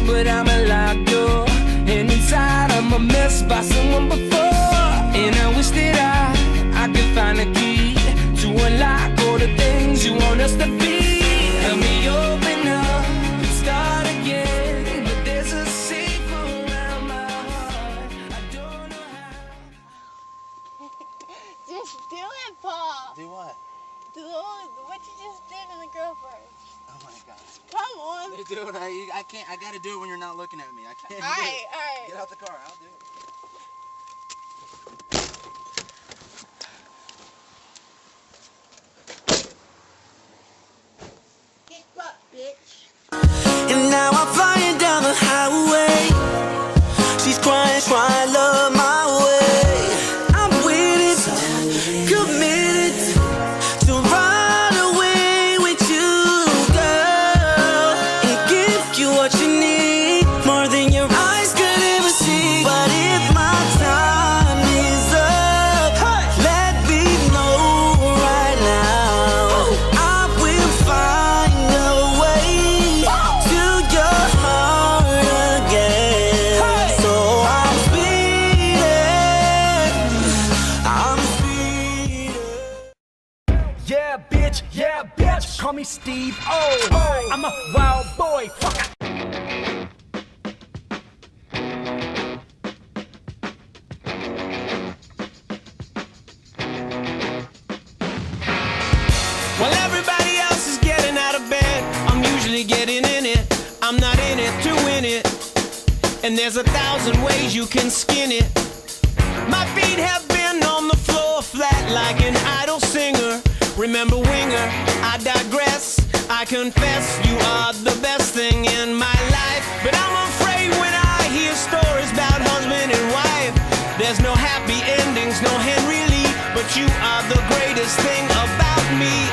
but I'm a locked door. And inside I'm a mess by someone before. And I wish that I could find a key to unlock all the things you want us to be. Help me open up, start again. But there's a safe around my heart. I don't know how. Just do it, Paul. Do what? Do what you just did in the girl first. Oh my gosh. Come on. Dude, I can't. I gotta do it when you're not looking at me. I can't. Alright, alright. Get out the car. I'll do it. Get fucked, bitch. And now I'm flying down the highway. She's crying, crying, love my way. I'm with it, committed to ride away with you, girl, and give you what you need, more than your eyes could ever see. But if my time is up, let me know right now. I will find a way to your heart again. So I'm speeding, I'm speeding. Yeah, bitch, call me Steve O. I'm a wild boy, fuck it. While everybody else is getting out of bed, I'm usually getting in it. I'm not in it to win it. And there's 1,000 ways you can skin it. My feet have been on the floor flat like an idle singer. Remember Winger, I digress. I confess you are the best thing in my life. But I'm afraid when I hear stories about husband and wife, there's no happy endings, no Henry Lee. But you are the greatest thing about me.